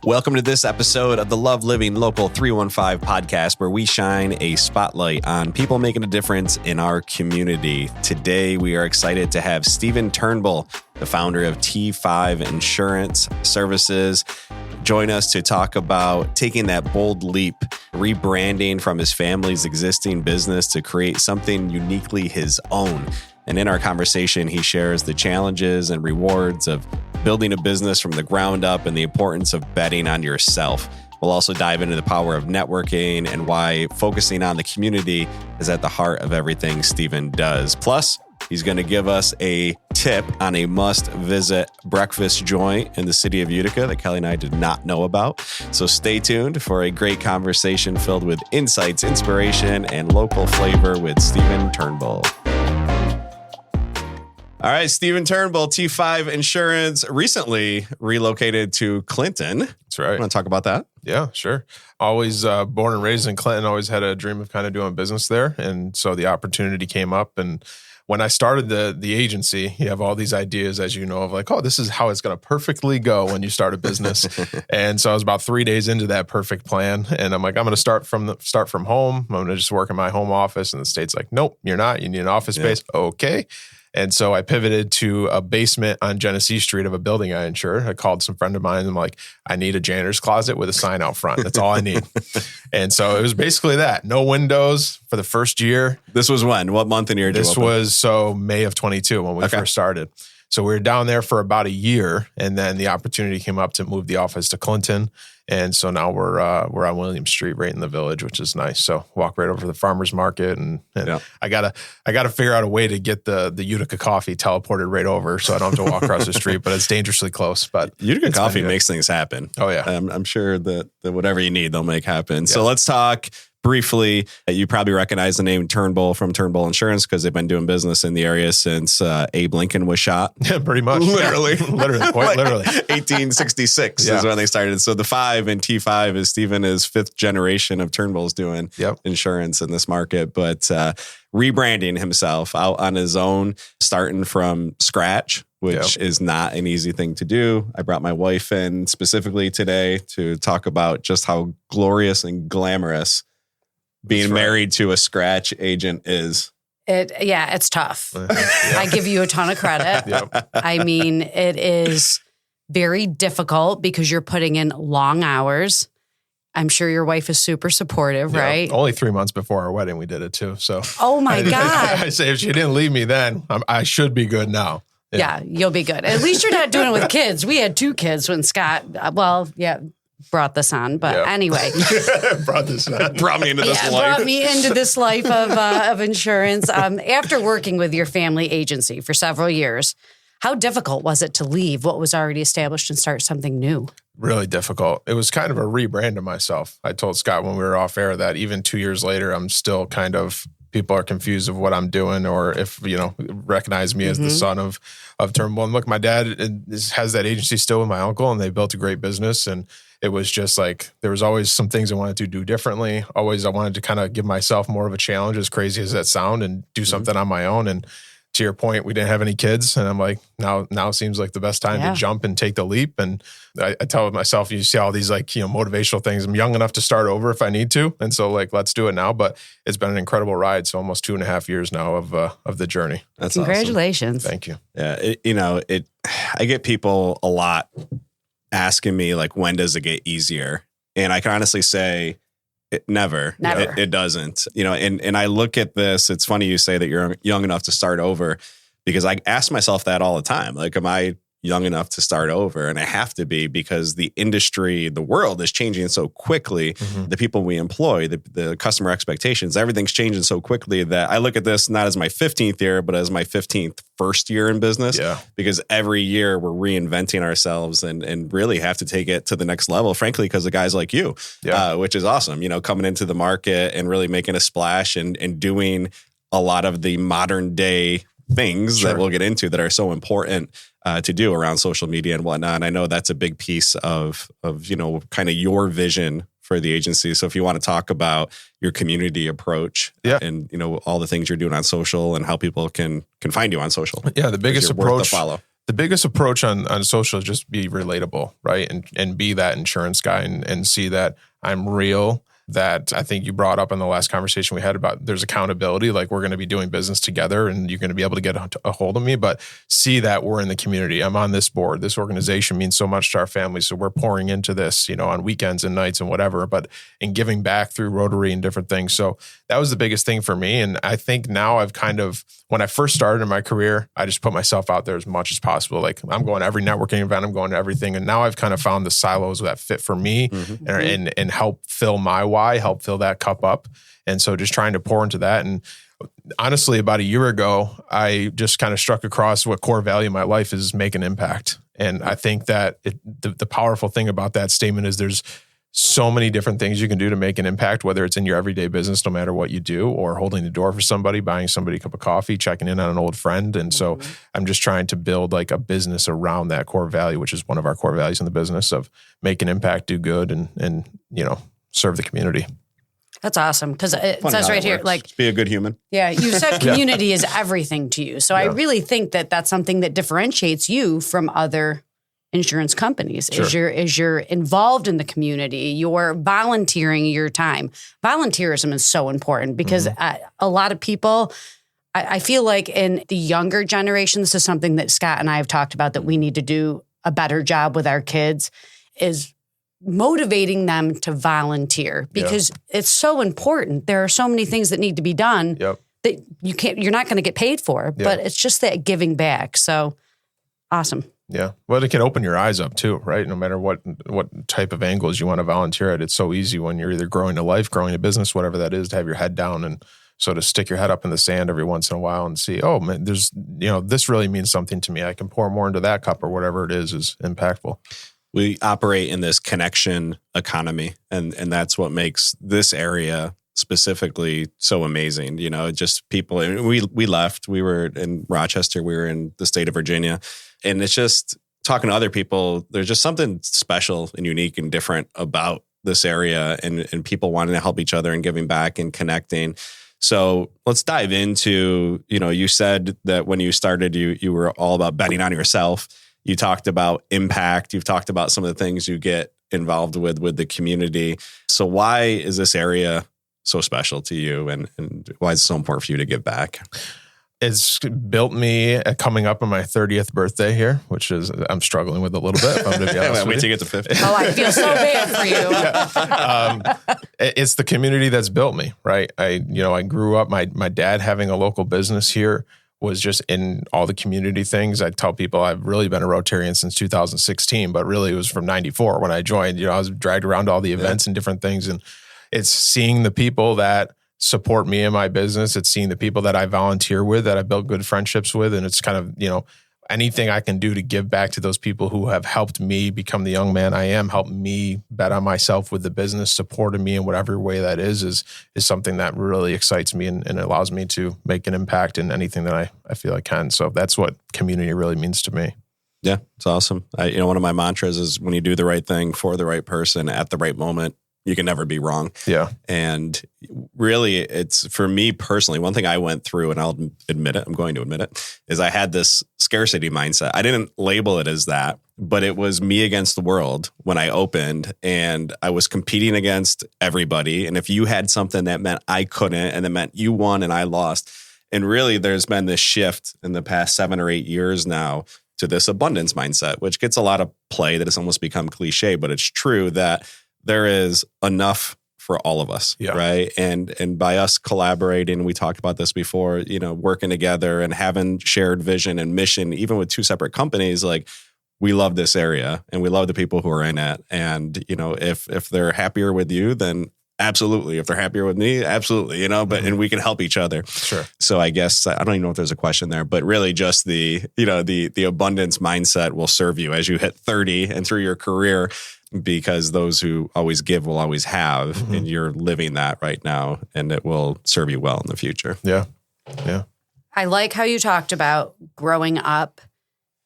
Welcome to this episode of the Love Living Local 315 podcast, where we shine a spotlight on people making a difference in our community. Today, we are excited to have Stephen Turnbull, the founder of T5 Insurance Services, join us to talk about taking that bold leap, rebranding from his family's existing business to create something uniquely his own. And in our conversation, he shares the challenges and rewards of building a business from the ground up and the importance of betting on yourself. We'll also dive into the power of networking and why focusing on the community is at the heart of everything Stephen does. Plus, he's going to give us a tip on a must-visit breakfast joint in the city of Utica that Kelly and I did not know about. So stay tuned for a great conversation filled with insights, inspiration, and local flavor with Stephen Turnbull. All right, Stephen Turnbull, T5 Insurance, recently relocated to Clinton. That's right. Want to talk about that? Yeah, sure. Always born and raised in Clinton, always had a dream of kind of doing business there. And so the opportunity came up. And when I started the agency, you have all these ideas, as you know, of like, oh, this is how it's going to perfectly go when you start a business. And so I was about 3 days into that perfect plan. And I'm like, I'm going to start from home. I'm going to just work in my home office. And the state's like, nope, you're not. You need an office space. Okay. And so I pivoted to a basement on Genesee Street of a building I insured. I called some friend of mine and I'm like, I need a janitor's closet with a sign out front. That's all I need. And so it was basically that. No windows for the first year. This was when? What month and year did you open? This was May of 22 when we first started. So we were down there for about a year, and then the opportunity came up to move the office to Clinton. And so now we're on William Street, right in the village, which is nice. So walk right over to the farmer's market, and I gotta figure out a way to get the Utica coffee teleported right over, so I don't have to walk across the street. But it's dangerously close. But Utica coffee makes things happen. Oh yeah, I'm sure that whatever you need, they'll make happen. Yeah. So let's talk briefly. You probably recognize the name Turnbull from Turnbull Insurance because they've been doing business in the area since Abe Lincoln was shot. Yeah, pretty much. Literally. Quite literally. 1866 is when they started. So the 5 in T5 is Stephen is fifth generation of Turnbulls doing insurance in this market, but rebranding himself out on his own, starting from scratch, which is not an easy thing to do. I brought my wife in specifically today to talk about just how glorious and glamorous being married to a scratch agent is. It's tough. I give you a ton of credit. I mean, it is very difficult because you're putting in long hours. I'm sure your wife is super supportive, right? Only 3 months before our wedding, we did it too. So, oh my God. I say, if she didn't leave me then, I should be good now. Yeah, you'll be good. At least you're not doing it with kids. We had 2 kids when Scott, brought this on. But anyway. Brought this on. Brought me into this life. Brought me into this life of insurance. After working with your family agency for several years, how difficult was it to leave what was already established and start something new? Really difficult. It was kind of a rebrand of myself. I told Scott when we were off air that even 2 years later, I'm still kind of, people are confused of what I'm doing, or if, recognize me as the son of Turnbull. And look, my dad has that agency still with my uncle, and they built a great business. And it was just like, there was always some things I wanted to do differently. Always, I wanted to kind of give myself more of a challenge, as crazy as that sound, and do something on my own. And to your point, we didn't have any kids. And I'm like, now seems like the best time to jump and take the leap. And I tell myself, you see all these motivational things. I'm young enough to start over if I need to. And so let's do it now. But it's been an incredible ride. So almost 2.5 years now of the journey. That's Congratulations. Awesome. Thank you. Yeah. I get people a lot asking me when does it get easier? And I can honestly say, never. It doesn't. And I look at this, it's funny you say that you're young enough to start over, because I ask myself that all the time. Am I young enough to start over? And I have to be, because the industry, the world is changing so quickly. Mm-hmm. The people we employ, the customer expectations, everything's changing so quickly that I look at this not as my 15th year, but as my 15th first year in business. Yeah. Because every year we're reinventing ourselves and really have to take it to the next level, frankly, because of guys like you, which is awesome, coming into the market and really making a splash and doing a lot of the modern day things that we'll get into that are so important to do around social media and whatnot. And I know that's a big piece of kind of your vision for the agency. So if you want to talk about your community approach and all the things you're doing on social and how people can find you on social. Yeah, the biggest approach. The biggest approach on social is just be relatable, right? And be that insurance guy and see that I'm real. That I think you brought up in the last conversation we had about there's accountability, like we're going to be doing business together and you're going to be able to get a hold of me, but see that we're in the community. I'm on this board. This organization means so much to our families. So we're pouring into this, on weekends and nights and whatever, but in giving back through Rotary and different things. So that was the biggest thing for me. And I think now I've when I first started in my career, I just put myself out there as much as possible. Like I'm going to every networking event, I'm going to everything. And now I've kind of found the silos that fit for me and help fill my why, help fill that cup up. And so just trying to pour into that. And honestly, about a year ago, I just kind of struck across what core value in my life is make an impact. And I think that the powerful thing about that statement is there's so many different things you can do to make an impact, whether it's in your everyday business, no matter what you do, or holding the door for somebody, buying somebody a cup of coffee, checking in on an old friend. And so I'm just trying to build like a business around that core value, which is one of our core values in the business of make an impact, do good, and serve the community. That's awesome. Because it says right here, like, just be a good human. Yeah. You said community is everything to you. So I really think that that's something that differentiates you from other insurance companies. Sure. Is you're involved in the community, you're volunteering your time. Volunteerism is so important because a lot of people, I feel like in the younger generation, this is something that Scott and I have talked about that we need to do a better job with our kids is motivating them to volunteer because it's so important. There are so many things that need to be done that you're not going to get paid for, but it's just that giving back. So awesome. Yeah. Well, it can open your eyes up too, right? No matter what type of angles you want to volunteer at. It's so easy when you're either growing a life, growing a business, whatever that is, to have your head down and sort of stick your head up in the sand every once in a while and see, oh man, there's, this really means something to me. I can pour more into that cup or whatever it is impactful. We operate in this connection economy, and that's what makes this area specifically so amazing. Just people. We left. We were in Rochester. We were in the state of Virginia, and it's just talking to other people. There's just something special and unique and different about this area, and people wanting to help each other and giving back and connecting. So let's dive into. You said that when you started, you were all about betting on yourself. You talked about impact. You've talked about some of the things you get involved with the community. So why is this area so special to you and why is it so important for you to give back? It's built me coming up on my 30th birthday here, which is I'm struggling with a little bit. If I'm going to be honest wait till you get to 50. Oh, I feel so bad for you. It's the community that's built me, right? I grew up, my dad having a local business here was just in all the community things. I tell people I've really been a Rotarian since 2016, but really it was from 94 when I joined. I was dragged around to all the events and different things. And it's seeing the people that support me in my business. It's seeing the people that I volunteer with, that I built good friendships with. And it's kind of, anything I can do to give back to those people who have helped me become the young man I am, helped me bet on myself with the business, supported me in whatever way that is something that really excites me and allows me to make an impact in anything that I feel I can. So that's what community really means to me. Yeah, it's awesome. One of my mantras is when you do the right thing for the right person at the right moment, you can never be wrong. Yeah. And really, it's for me personally, one thing I went through, and I'll admit it, I'm going to admit it, is I had this scarcity mindset. I didn't label it as that, but it was me against the world when I opened, and I was competing against everybody. And if you had something, that meant I couldn't, and that meant you won and I lost. And really, there's been this shift in the past 7 or 8 years now to this abundance mindset, which gets a lot of play, that it's almost become cliche, but it's true that there is enough for all of us, right? And by us collaborating, we talked about this before, working together and having shared vision and mission, even with 2 separate companies, like we love this area and we love the people who are in it. And, if they're happier with you, then absolutely. If they're happier with me, absolutely, and we can help each other. Sure. So I guess, I don't even know if there's a question there, but really just the abundance mindset will serve you as you hit 30 and through your career, because those who always give will always have, and you're living that right now, and it will serve you well in the future. Yeah. Yeah. I like how you talked about growing up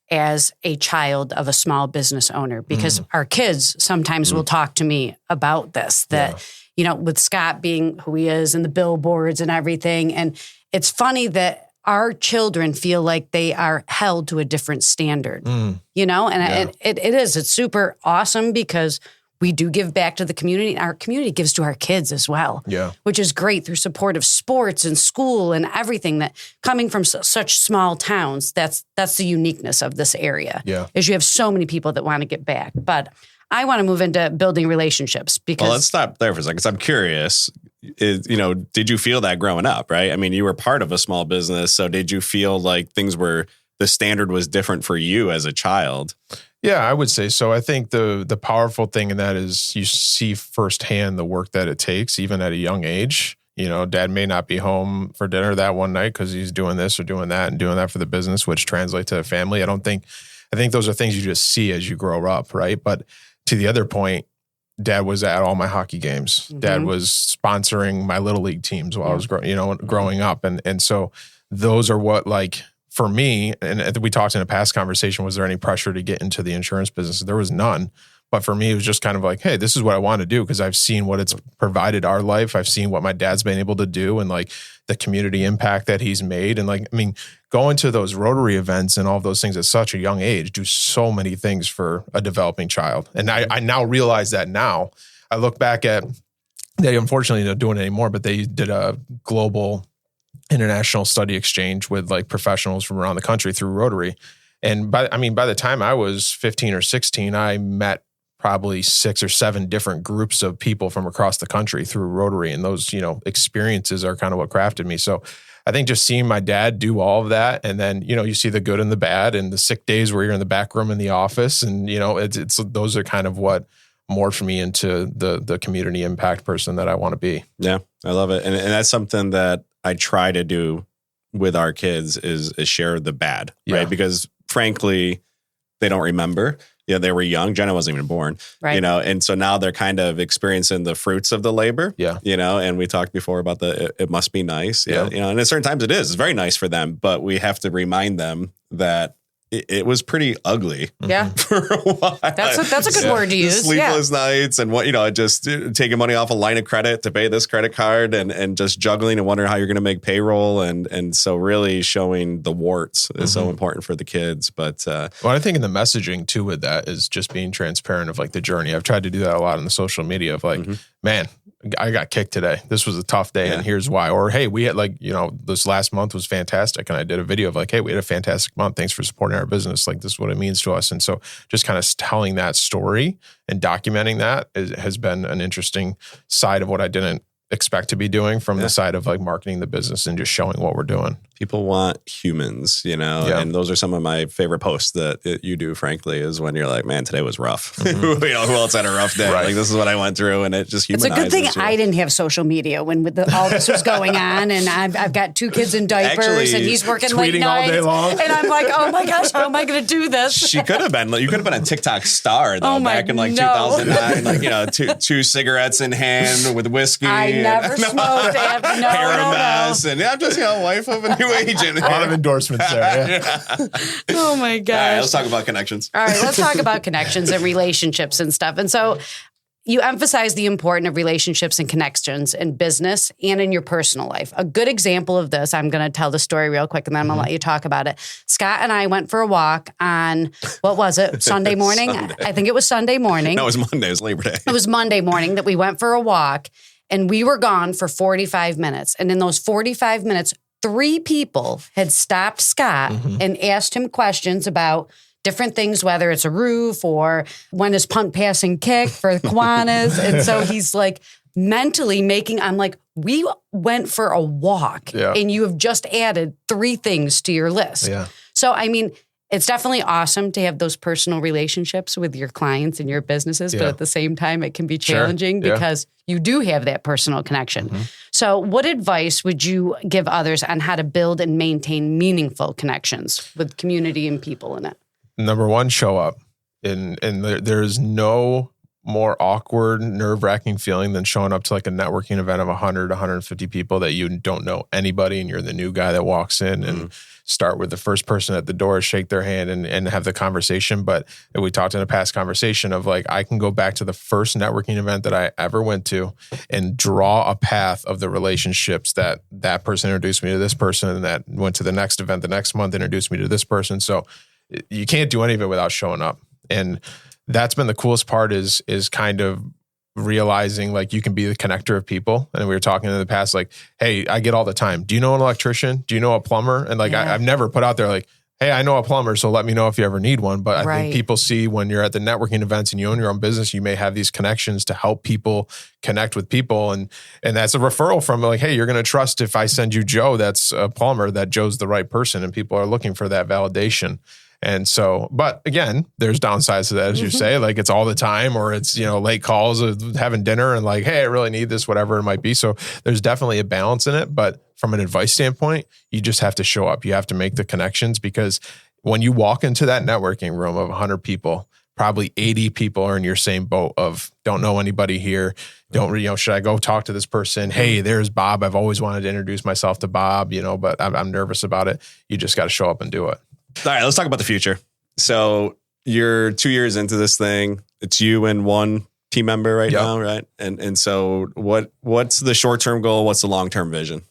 as a child of a small business owner, because our kids sometimes will talk to me about this, that, with Scott being who he is and the billboards and everything. And it's funny that our children feel like they are held to a different standard, you know, and it's super awesome because we do give back to the community. Our community gives to our kids as well, which is great through support of sports and school and everything that coming from such small towns. That's the uniqueness of this area is you have so many people that want to get back. But I want to move into building relationships because. Well, let's stop there for a second. 'Cause I'm curious, did you feel that growing up, right? I mean, you were part of a small business. So did you feel like the standard was different for you as a child? Yeah, I would say so. I think the powerful thing in that is you see firsthand the work that it takes, even at a young age. You know, dad may not be home for dinner that one night because he's doing this or doing that and doing that for the business, which translates to the family. I think those are things you just see as you grow up, right? But to the other point, dad was at all my hockey games. Dad was sponsoring my little league teams while I was growing up. And so those are what, like, for me, and we talked in a past conversation, was there any pressure to get into the insurance business? There was none. But for me, it was just kind of like, hey, this is what I want to do because I've seen what it's provided our life. I've seen what my dad's been able to do and like the community impact that he's made. And like, I mean, going to those Rotary events and all of those things at such a young age do so many things for a developing child. And I now realize that now. I look back at, they unfortunately don't do it anymore, but they did a global international study exchange with like professionals from around the country through Rotary. And by the time I was 15 or 16, I met probably 6 or 7 different groups of people from across the country through Rotary. And those, experiences are kind of what crafted me. So I think just seeing my dad do all of that, and then, you see the good and the bad and the sick days where you're in the back room in the office. And, it's those are kind of what morphed me into the community impact person that I want to be. Yeah, I love it. And that's something that I try to do with our kids is share the bad, right? Because frankly, they don't remember. They were young. Jenna wasn't even born, right? And so now they're kind of experiencing the fruits of the labor, and we talked before about it must be nice. And at certain times it's very nice for them, but we have to remind them that it was pretty ugly. Yeah. For a while. That's a good word to use. Sleepless nights and just taking money off a line of credit to pay this credit card and just juggling and wondering how you're going to make payroll. And so really showing the warts is so important for the kids. But I think in the messaging too with that is just being transparent of like the journey. I've tried to do that a lot on the social media of like, man, I got kicked today. This was a tough day and here's why. Or, hey, we had this last month was fantastic. And I did a video of like, hey, we had a fantastic month. Thanks for supporting our business. Like, this is what it means to us. And so just kind of telling that story and documenting that has been an interesting side of what I didn't expect to be doing from the side of like marketing the business and just showing what we're doing. People want humans, and those are some of my favorite posts that you do, frankly, is when you're like, man, today was rough. Who else had a rough day? Right. Like, this is what I went through, and it just humanizes. It's a good thing I didn't have social media when all this was going on, and I've got 2 kids in diapers, and he's working late nights, all day long. And I'm like, oh my gosh, how am I going to do this? You could have been a TikTok star though, back in 2009, like 2 cigarettes in hand with whiskey. I never smoked. And I'm just wife of a new agent. A lot of endorsements there. Oh my gosh. All right, let's talk about connections. All right, let's talk about connections and relationships and stuff. And so you emphasize the importance of relationships and connections in business and in your personal life. A good example of this, I'm going to tell the story real quick and then I'm going to let you talk about it. Scott and I went for a walk on, what was it? Sunday morning? I think it was Sunday morning. No, it was Monday. It was Labor Day. It was Monday morning that we went for a walk. And we were gone for 45 minutes. And in those 45 minutes, 3 people had stopped Scott and asked him questions about different things, whether it's a roof or when is punt passing kick for Kiwanis. And so he's like mentally I'm like, we went for a walk and you have just added 3 things to your list. Yeah. So, I mean, it's definitely awesome to have those personal relationships with your clients and your businesses, but at the same time, it can be challenging because you do have that personal connection. So what advice would you give others on how to build and maintain meaningful connections with community and people in it? Number 1, show up. And there's no more awkward, nerve-wracking feeling than showing up to like a networking event of 100, 150 people that you don't know anybody, and you're the new guy that walks in and start with the first person at the door, shake their hand and have the conversation. But we talked in a past conversation of like, I can go back to the first networking event that I ever went to and draw a path of the relationships that person introduced me to this person, and that went to the next event the next month, introduced me to this person. So you can't do any of it without showing up. And that's been the coolest part is kind of realizing like you can be the connector of people. And we were talking in the past, like, hey, I get all the time. Do you know an electrician? Do you know a plumber? And like, I've never put out there like, hey, I know a plumber, so let me know if you ever need one. But I think people see when you're at the networking events and you own your own business, you may have these connections to help people connect with people. And that's a referral from like, hey, you're going to trust if I send you Joe, that's a plumber, that Joe's the right person. And people are looking for that validation. And so, but again, there's downsides to that, as you say, like it's all the time, or it's, late calls of having dinner and like, hey, I really need this, whatever it might be. So there's definitely a balance in it. But from an advice standpoint, you just have to show up. You have to make the connections, because when you walk into that networking room of 100 people, probably 80 people are in your same boat of don't know anybody here. Should I go talk to this person? Hey, there's Bob. I've always wanted to introduce myself to Bob, but I'm nervous about it. You just got to show up and do it. All right, let's talk about the future. So you're 2 years into this thing. It's you and one team member right now, right? And so what's the short-term goal? What's the long-term vision?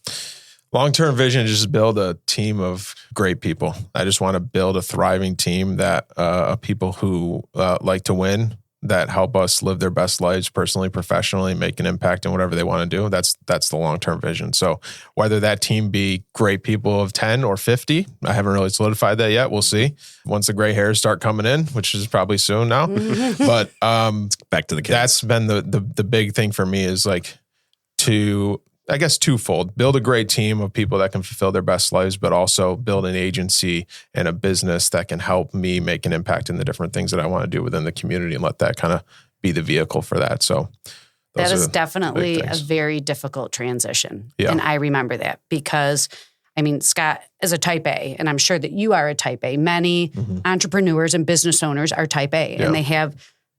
Long-term vision is just build a team of great people. I just want to build a thriving team that of people who like to win, that help us live their best lives personally, professionally, make an impact in whatever they want to do. That's the long-term vision. So whether that team be great people of 10 or 50, I haven't really solidified that yet. We'll see once the gray hairs start coming in, which is probably soon now. But back to the kids. That's been the big thing for me is like I guess twofold: build a great team of people that can fulfill their best lives, but also build an agency and a business that can help me make an impact in the different things that I want to do within the community, and let that kind of be the vehicle for that. So that is definitely a very difficult transition. Yeah. And I remember that because, Scott is a type A, and I'm sure that you are a type A. Many entrepreneurs and business owners are type A, and they have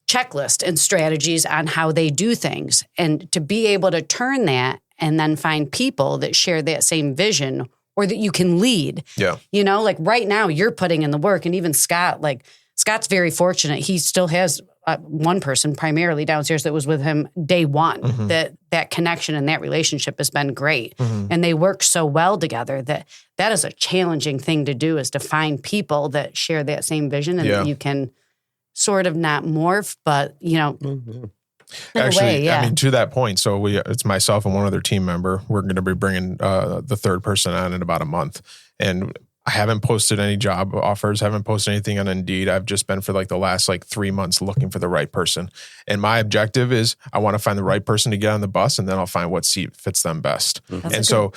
checklists and strategies on how they do things. And to be able to turn that and then find people that share that same vision, or that you can lead. Yeah. Like right now you're putting in the work, and even Scott, Scott's very fortunate. He still has one person primarily downstairs that was with him day one. That connection and that relationship has been great. And they work so well together that is a challenging thing to do, is to find people that share that same vision and that you can sort of not morph, but Actually, to that point, so it's myself and one other team member. We're going to be bringing the third person on in about a month. And I haven't posted any job offers, haven't posted anything on Indeed. I've just been for the last 3 months looking for the right person. And my objective is I want to find the right person to get on the bus, and then I'll find what seat fits them best. And so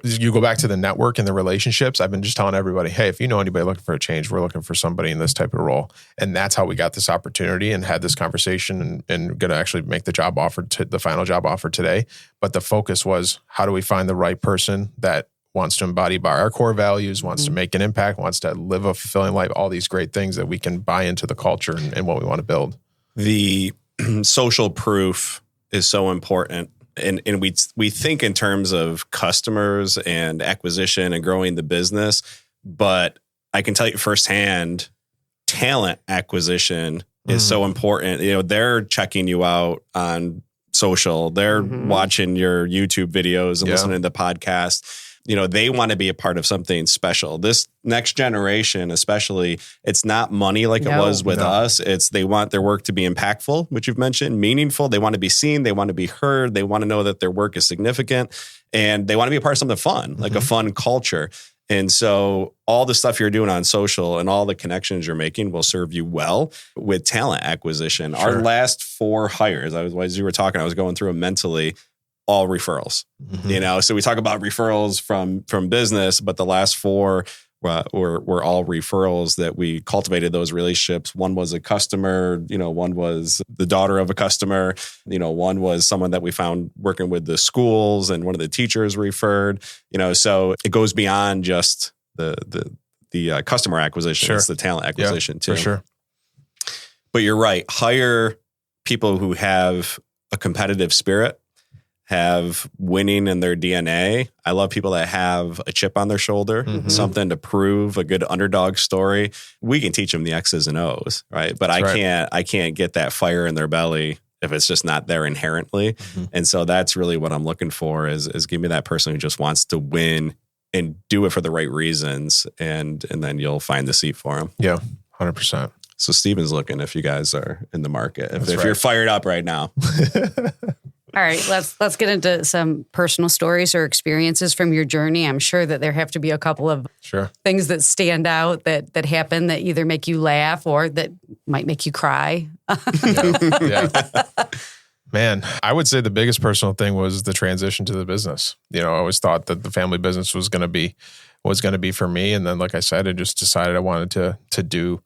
you go back to the network and the relationships. I've been just telling everybody, hey, if you know anybody looking for a change, we're looking for somebody in this type of role. And that's how we got this opportunity and had this conversation and going to actually make the job offer, the final job offer today. But the focus was, how do we find the right person that wants to embody our core values, wants to make an impact, wants to live a fulfilling life, all these great things that we can buy into the culture and what we want to build. The social proof is so important. And we think in terms of customers and acquisition and growing the business, but I can tell you firsthand, talent acquisition is so important. They're checking you out on social. They're watching your YouTube videos and listening to the podcast. They want to be a part of something special. This next generation, especially, it's not money like it was with us. It's they want their work to be impactful, which you've mentioned, meaningful. They want to be seen. They want to be heard. They want to know that their work is significant, and they want to be a part of something fun, like a fun culture. And so all the stuff you're doing on social and all the connections you're making will serve you well with talent acquisition. Sure. Our last 4 hires, as you were talking, I was going through them mentally, all referrals, so we talk about referrals from business, but the last 4 were all referrals that we cultivated those relationships. One was a customer, one was the daughter of a customer, one was someone that we found working with the schools and one of the teachers referred, so it goes beyond just the customer acquisition. Sure. It's the talent acquisition too. For sure. But you're right. Hire people who have a competitive spirit, have winning in their DNA. I love people that have a chip on their shoulder, something to prove, a good underdog story. We can teach them the X's and O's, right? But I can't get that fire in their belly if it's just not there inherently. And so that's really what I'm looking for is give me that person who just wants to win and do it for the right reasons. And then you'll find the seat for them. Yeah, 100%. So Stephen's looking if you guys are in the market, if you're fired up right now. All right, let's get into some personal stories or experiences from your journey. I'm sure that there have to be a couple of things that stand out that happen that either make you laugh or that might make you cry. Yeah. Man, I would say the biggest personal thing was the transition to the business. I always thought that the family business was going to be for me, and then, like I said, I just decided I wanted to do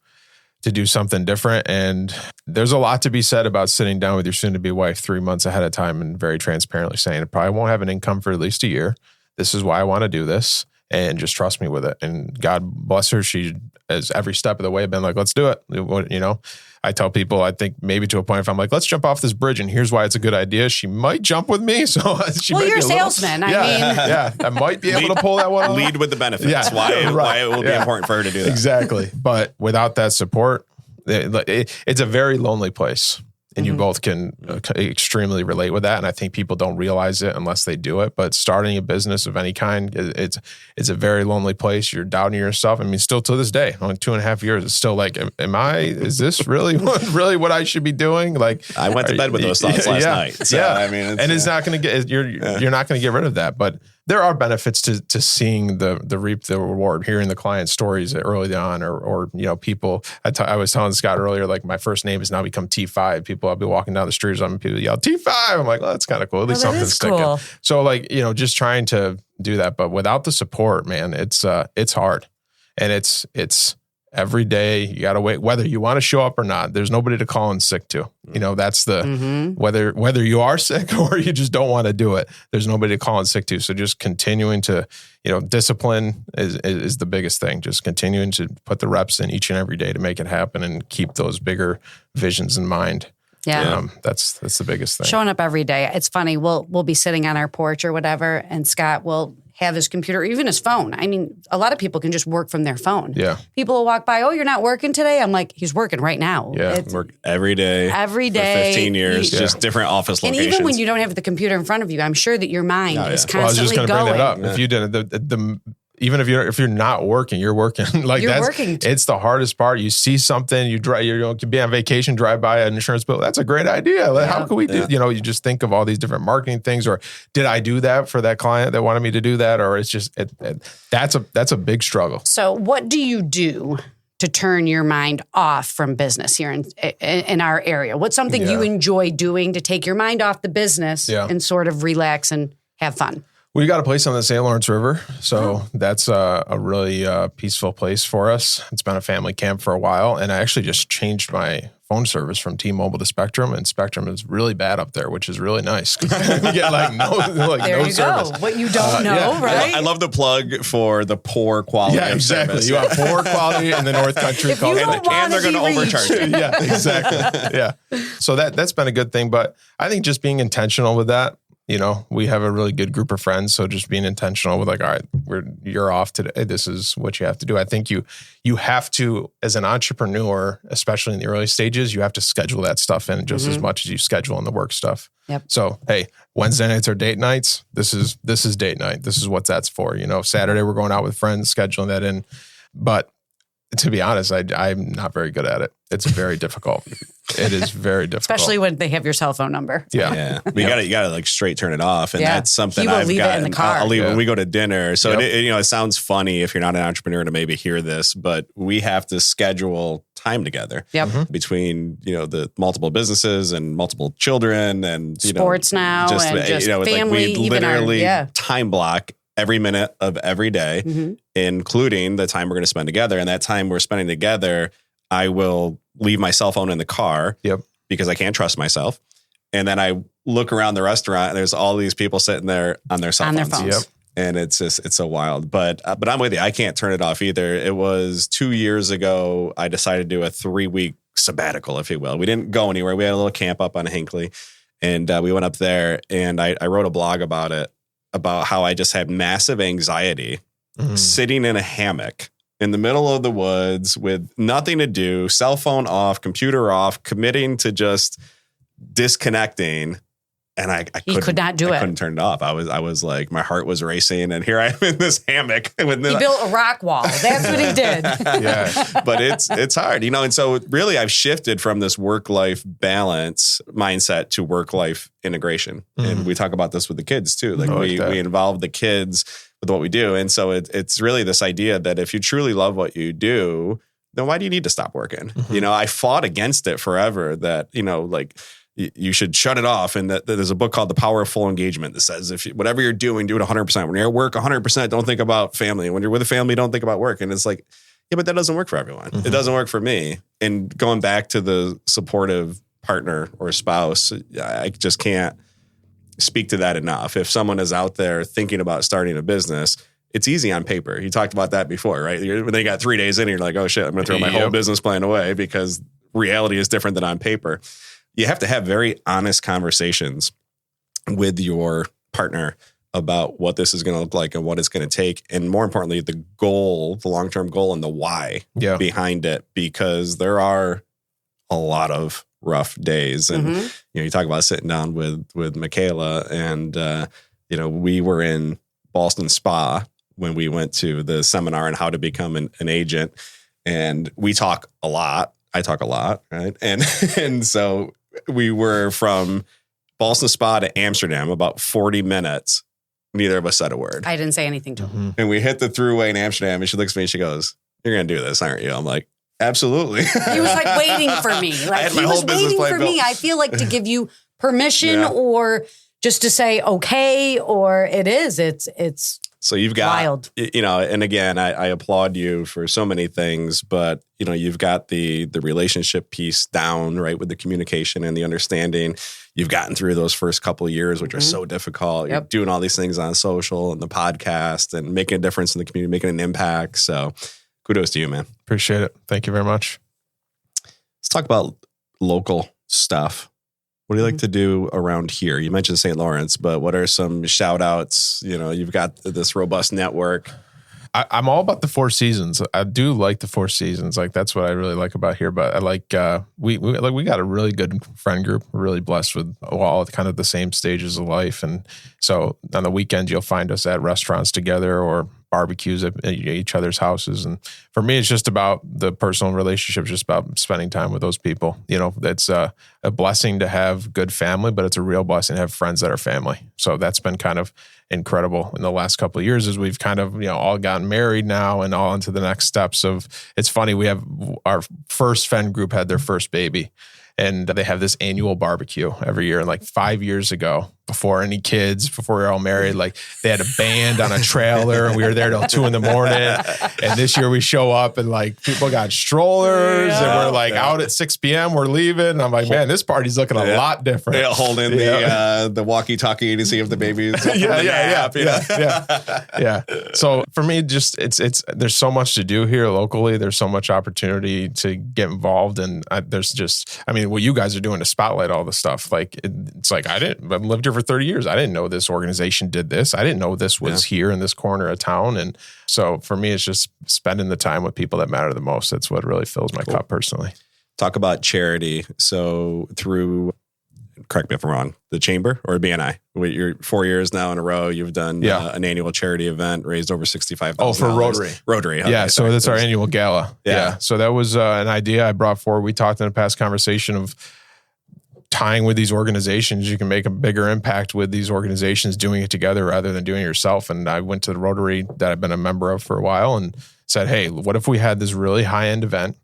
something different. And there's a lot to be said about sitting down with your soon-to-be wife 3 months ahead of time and very transparently saying, I probably won't have an income for at least a year. This is why I want to do this, and just trust me with it. And God bless her, she has every step of the way been like, let's do it. I tell people, I think maybe to a point, if I'm like, let's jump off this bridge and here's why it's a good idea, she might jump with me. So she might you're be a salesman. I might be able to pull that one off. Lead with the benefits. Yeah, why it will be important for her to do that. Exactly. But without that support, it's a very lonely place. And you both can extremely relate with that. And I think people don't realize it unless they do it. But starting a business of any kind, it's a very lonely place. You're doubting yourself. I mean, still to this day, only 2.5 years, it's still like, is this really what I should be doing? Like, I went to bed with those thoughts last night. So, I mean, it's not going to get, you're not going to get rid of that. But there are benefits to seeing the reap the reward, hearing the client stories early on, or people. I was telling Scott earlier, like my first name has now become T5. People, I'll be walking down the street, and people yell T5. I'm like, that's kind of cool. At least something's sticking. Cool. So like just trying to do that, but without the support, man, it's hard, and it's every day. You got to wait, whether you want to show up or not. There's nobody to call in sick to. That's the whether you are sick or you just don't want to do it. There's nobody to call in sick to. So just continuing to, discipline is the biggest thing. Just continuing to put the reps in each and every day to make it happen and keep those bigger visions in mind. Yeah. That's the biggest thing. Showing up every day. It's funny. We'll be sitting on our porch or whatever, and Scott will have his computer, or even his phone. I mean, a lot of people can just work from their phone. Yeah. People will walk by, oh, you're not working today? I'm like, he's working right now. Yeah. Work every day. Every day. For 15 years, just different office locations. And even when you don't have the computer in front of you, I'm sure that your mind is constantly going. I was just going to bring that up. If you didn't, even if you're not working, you're working. It's the hardest part. You see something, you could be on vacation, drive by an insurance bill. That's a great idea. Like, how can we do? You just think of all these different marketing things. Or did I do that for that client that wanted me to do that? Or it's just that's a big struggle. So what do you do to turn your mind off from business here in our area? What's something you enjoy doing to take your mind off the business and sort of relax and have fun? We got a place on the St. Lawrence River, so that's a really peaceful place for us. It's been a family camp for a while, and I actually just changed my phone service from T-Mobile to Spectrum, and Spectrum is really bad up there, which is really nice. You get there you service. Go. What you don't know, right? I love the plug for the poor quality of service. You have poor quality in the North Country. And they're going to overcharge you. Yeah, exactly. Yeah. So that's been a good thing, but I think just being intentional with that. We have a really good group of friends. So just being intentional with like, all right, you're off today. This is what you have to do. I think you have to, as an entrepreneur, especially in the early stages, you have to schedule that stuff in just as much as you schedule in the work stuff. Yep. So, hey, Wednesday nights are date nights. This is date night. This is what that's for. Saturday we're going out with friends, scheduling that in. But to be honest, I'm not very good at it. It's very difficult. It is very difficult. Especially when they have your cell phone number. Yeah. You gotta like straight turn it off. And that's something I've got in the car. I'll leave when we go to dinner. So it sounds funny if you're not an entrepreneur to maybe hear this, but we have to schedule time together between, the multiple businesses and multiple children and, sports now just, and just family. Like we literally time block every minute of every day, including the time we're going to spend together. And that time we're spending together, I will leave my cell phone in the car because I can't trust myself. And then I look around the restaurant and there's all these people sitting there on their cell phones. Yep. And it's so wild. But I'm with you. I can't turn it off either. It was 2 years ago, I decided to do a 3-week sabbatical, if you will. We didn't go anywhere. We had a little camp up on Hinckley, and we went up there, and I wrote a blog about it, about how I just had massive anxiety sitting in a hammock in the middle of the woods with nothing to do, cell phone off, computer off, committing to just disconnecting. And I could not do it. I couldn't turn it off. I was like, my heart was racing, and here I am in this hammock. He built a rock wall. That's what he did. Yeah, but it's hard, and so really I've shifted from this work-life balance mindset to work-life integration. And we talk about this with the kids too. Like we involve the kids with what we do. And so it's really this idea that if you truly love what you do, then why do you need to stop working? I fought against it forever that, like, you should shut it off. And that there's a book called The Power of Full Engagement that says whatever you're doing, do it 100%. When you're at work, 100%, don't think about family. When you're with a family, don't think about work. And it's like, yeah, but that doesn't work for everyone. It doesn't work for me. And going back to the supportive partner or spouse, I just can't speak to that enough. If someone is out there thinking about starting a business, it's easy on paper. You talked about that before, right? When they got 3 days in, you're like, oh shit, I'm going to throw my whole business plan away because reality is different than on paper. You have to have very honest conversations with your partner about what this is going to look like and what it's going to take. And more importantly, the goal, the long-term goal and the why behind it, because there are a lot of rough days. And, you talk about sitting down with Michaela and, we were in Boston Spa when we went to the seminar on how to become an agent. And we talk a lot. I talk a lot. Right. And so we were from Boston Spa to Amsterdam, about 40 minutes. Neither of us said a word. I didn't say anything to him. And we hit the throughway in Amsterdam and she looks at me and she goes, "You're going to do this, aren't you?" I'm like, "Absolutely." He was like waiting for me. Like he was waiting for me. I feel like to give you permission or just to say, okay, or it's so you've got wild. And again, I applaud you for so many things, but you've got the relationship piece down, right? With the communication and the understanding. You've gotten through those first couple of years, which are so difficult. You're doing all these things on social and the podcast and making a difference in the community, making an impact. So kudos to you, man. Appreciate it. Thank you very much. Let's talk about local stuff. What do you like to do around here? You mentioned St. Lawrence, but what are some shout outs? You've got this robust network. I'm all about the Four Seasons. I do like the Four Seasons. Like that's what I really like about here. But I like we got a really good friend group. We're really blessed with all kind of the same stages of life. And so on the weekends, you'll find us at restaurants together or barbecues at each other's houses. And for me, it's just about the personal relationships, just about spending time with those people. It's a blessing to have good family, but it's a real blessing to have friends that are family. So that's been kind of incredible in the last couple of years as we've kind of, all gotten married now and all into the next steps of, it's funny, we have our first friend group had their first baby. And they have this annual barbecue every year. And like 5 years ago, before any kids, before we were all married, like they had a band on a trailer and we were there till 2 a.m. And this year we show up and like people got strollers and we're like out at 6 p.m. We're leaving. And I'm like, man, this party's looking a lot different. Yeah, holding the walkie-talkie to see if the baby's yeah. So for me, just it's there's so much to do here locally. There's so much opportunity to get involved. And what you guys are doing to spotlight all the stuff. Like it's like I've lived here for 30 years. I didn't know this organization did this. I didn't know this was here in this corner of town. And so for me, it's just spending the time with people that matter the most. That's what really fills my cup personally. Talk about charity. So through, correct me if I'm wrong, the Chamber or BNI? You're 4 years now in a row. You've done an annual charity event, raised over $65,000. Oh, for Rotary. Rotary. Okay, yeah. So that's our annual gala. Yeah. So that was an idea I brought forward. We talked in a past conversation of tying with these organizations. You can make a bigger impact with these organizations doing it together rather than doing it yourself. And I went to the Rotary that I've been a member of for a while and said, hey, what if we had this really high-end event?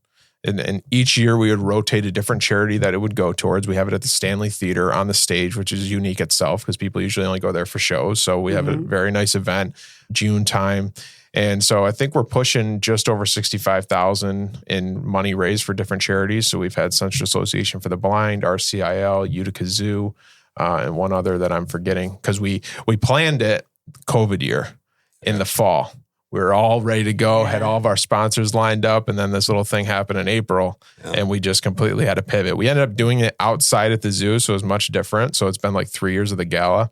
And each year we would rotate a different charity that it would go towards. We have it at the Stanley Theater on the stage, which is unique itself because people usually only go there for shows. So we have a very nice event, June time. And so I think we're pushing just over $65,000 in money raised for different charities. So we've had Central Association for the Blind, RCIL, Utica Zoo, and one other that I'm forgetting because we planned it COVID year in the fall. We were all ready to go, had all of our sponsors lined up, and then this little thing happened in April, and we just completely had to pivot. We ended up doing it outside at the zoo, so it was much different. So it's been like 3 years of the gala,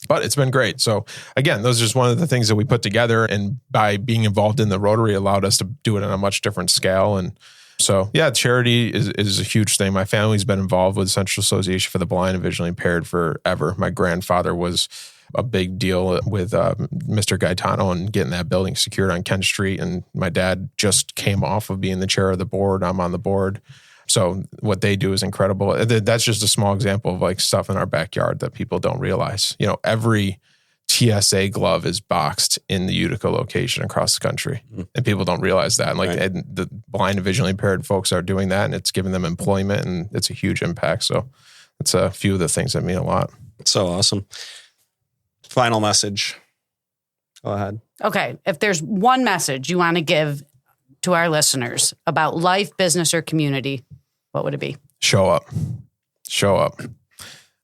but it's been great. So again, those are just one of the things that we put together, and by being involved in the Rotary allowed us to do it on a much different scale. And so, yeah, charity is a huge thing. My family's been involved with Central Association for the Blind and Visually Impaired forever. My grandfather was a big deal with Mr. Gaetano and getting that building secured on Kent Street. And my dad just came off of being the chair of the board. I'm on the board. So what they do is incredible. That's just a small example of like stuff in our backyard that people don't realize. You know, every TSA glove is boxed in the Utica location across the country. And people don't realize that. And like and the blind and visually impaired folks are doing that, and it's giving them employment, and it's a huge impact. So it's a few of the things that mean a lot. So awesome. Final message. Go ahead. Okay. If there's one message you want to give to our listeners about life, business, or community, what would it be? Show up. Show up.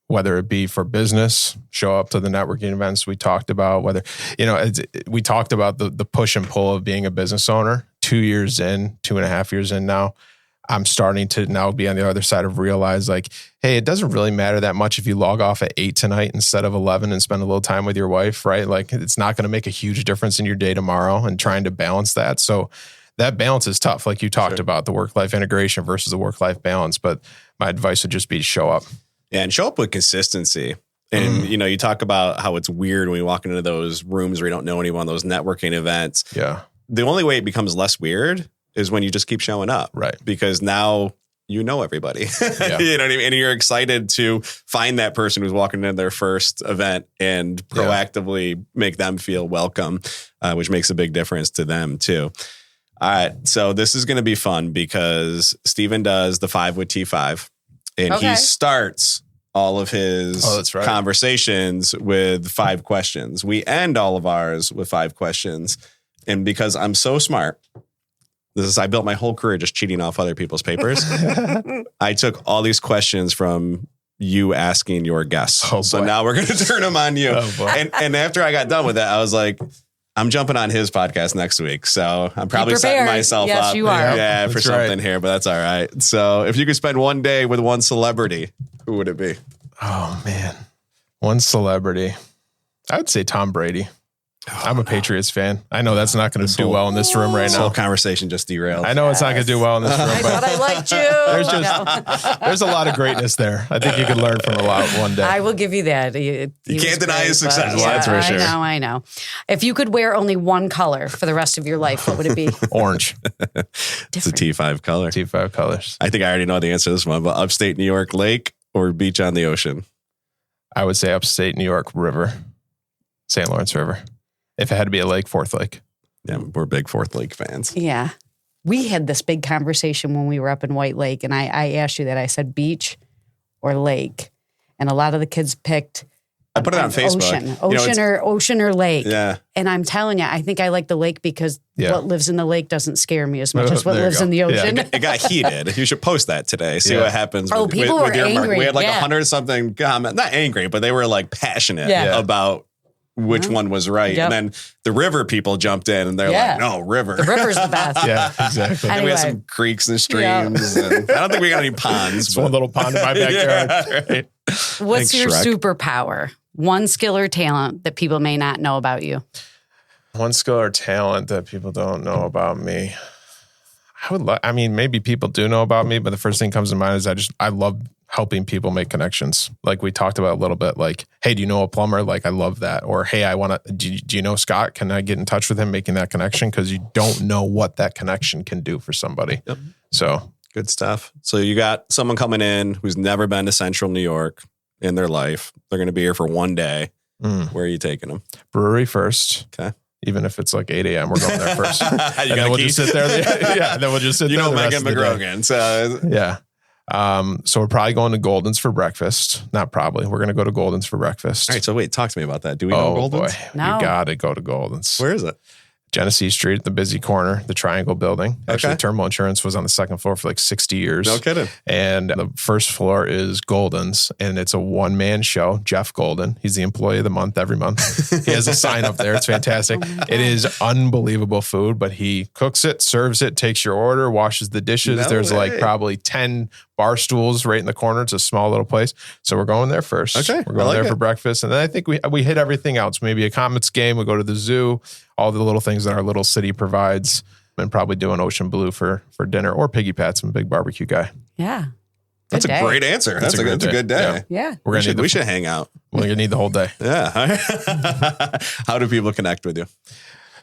Whether it be for business, show up to the networking events we talked about, whether, you know, we talked about the push and pull of being a business owner. 2 years in, 2.5 years in now, I'm starting to now be on the other side of realize like, hey, it doesn't really matter that much if you log off at 8 tonight instead of 11 and spend a little time with your wife, right? Like it's not going to make a huge difference in your day tomorrow, and trying to balance that. So that balance is tough. Like you talked about the work-life integration versus the work-life balance. But my advice would just be to show up. Yeah, and show up with consistency. And, you know, you talk about how it's weird when you walk into those rooms where you don't know anyone, those networking events. Yeah. The only way it becomes less weird is when you just keep showing up. Right. Because now you know everybody. You know what I mean? And you're excited to find that person who's walking into their first event and proactively make them feel welcome, which makes a big difference to them too. All right. So this is going to be fun because Stephen does the 5 with T5, and he starts all of his conversations with 5 questions. We end all of ours with 5 questions. And because I'm so smart, I built my whole career just cheating off other people's papers. I took all these questions from you asking your guests. So now we're going to turn them on you. And after I got done with that, I was like, I'm jumping on his podcast next week. So I'm probably setting myself up. Yes, you are. Yeah, for something here, but that's all right. So if you could spend one day with one celebrity, who would it be? Oh, man. One celebrity. I would say Tom Brady. I'm a Patriots fan. I know that's not going to do well in this room right now. This whole conversation just derailed. I know it's not going to do well in this room. I thought I liked you. There's a lot of greatness there. I think you could learn from a lot one day. I will give you that. You can't deny his success. That's for sure. I know. If you could wear only one color for the rest of your life, what would it be? Orange. It's a T5 color. T5 colors. I think I already know the answer to this one, but upstate New York lake or beach on the ocean? I would say upstate New York river. St. Lawrence River. If it had to be a lake, Fourth Lake. Yeah, we're big Fourth Lake fans. Yeah. We had this big conversation when we were up in White Lake, and I asked you that. I said beach or lake. And a lot of the kids picked I put it on Facebook. Ocean or lake. Yeah. And I'm telling you, I think I like the lake because what lives in the lake doesn't scare me as much as what lives in the ocean. Yeah. It got heated. You should post that today. See what happens. Oh, people were angry. We had like 100 something comment. Not angry, but they were like passionate about which one was right. And then the river people jumped in and they're like, no, river. The river's the best. Yeah, exactly. And we had some creeks and streams. And I don't think we got any ponds. It's one little pond in my backyard. Right. What's your superpower? One skill or talent that people may not know about you? One skill or talent that people don't know about me. I mean, maybe people do know about me, but the first thing comes to mind is I love helping people make connections. Like we talked about a little bit, like, hey, do you know a plumber? Like, I love that. Or, hey, do you know Scott? Can I get in touch with him, making that connection? Because you don't know what that connection can do for somebody. Yep. So good stuff. So you got someone coming in who's never been to Central New York in their life. They're going to be here for one day. Where are you taking them? Brewery first. Okay. Even if it's like 8 a.m., we're going there first. And then we'll just sit there. Then we'll just sit there. You know Megan McGrogan. So yeah. So we're probably going to Golden's for breakfast. Not probably. We're going to go to Golden's for breakfast. All right. So wait, talk to me about that. Do we know Golden's? Boy. No. You got to go to Golden's. Where is it? Genesee Street, the busy corner, the Triangle building. Actually, Turnbull Insurance was on the second floor for like 60 years. No kidding. And the first floor is Golden's, and it's a one-man show. Jeff Golden, he's the employee of the month every month. He has a sign up there. It's fantastic. It is unbelievable food, but he cooks it, serves it, takes your order, washes the dishes. There's like probably 10 bar stools right in the corner. It's a small little place. So we're going there first. Okay. We're going there for breakfast. And then I think we hit everything else. Maybe a Comets game. We go to the zoo, all the little things that our little city provides, and probably do an Ocean Blue for dinner, or Piggy Pat's. I'm a big barbecue guy. Yeah. That's a great answer. That's a good day. Yeah. We should hang out. We're going to need the whole day. Yeah. How do people connect with you?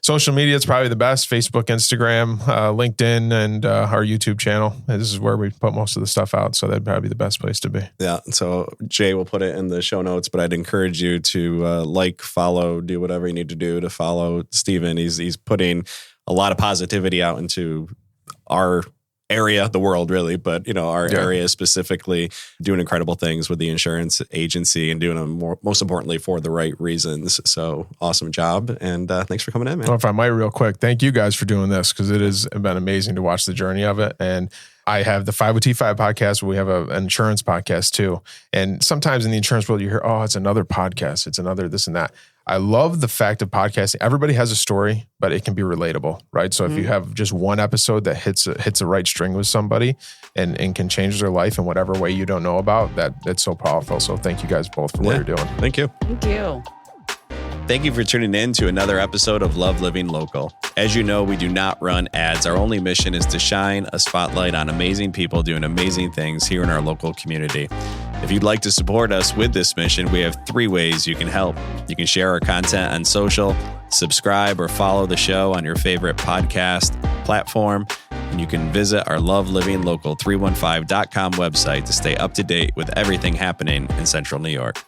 Social media is probably the best. Facebook, Instagram, LinkedIn, and our YouTube channel. This is where we put most of the stuff out. So that'd probably be the best place to be. Yeah. So Jay will put it in the show notes, but I'd encourage you to follow, do whatever you need to do to follow Stephen. He's putting a lot of positivity out into our area, the world really, but our area specifically, doing incredible things with the insurance agency and doing them most importantly for the right reasons. So awesome job. And thanks for coming in, man. Well, if I might real quick, thank you guys for doing this, because it has been amazing to watch the journey of it. And I have the 502T5 podcast. We have an insurance podcast too. And sometimes in the insurance world, you hear, oh, it's another podcast. It's another this and that. I love the fact of podcasting. Everybody has a story, but it can be relatable, right? So if you have just one episode that hits a right string with somebody and can change their life in whatever way you don't know about, that's so powerful. So thank you guys both for what you're doing. Thank you. Thank you. Thank you for tuning in to another episode of Love Living Local. As you know, we do not run ads. Our only mission is to shine a spotlight on amazing people doing amazing things here in our local community. If you'd like to support us with this mission, we have 3 ways you can help. You can share our content on social, subscribe or follow the show on your favorite podcast platform, and you can visit our lovelivinglocals315.com website to stay up to date with everything happening in Central New York.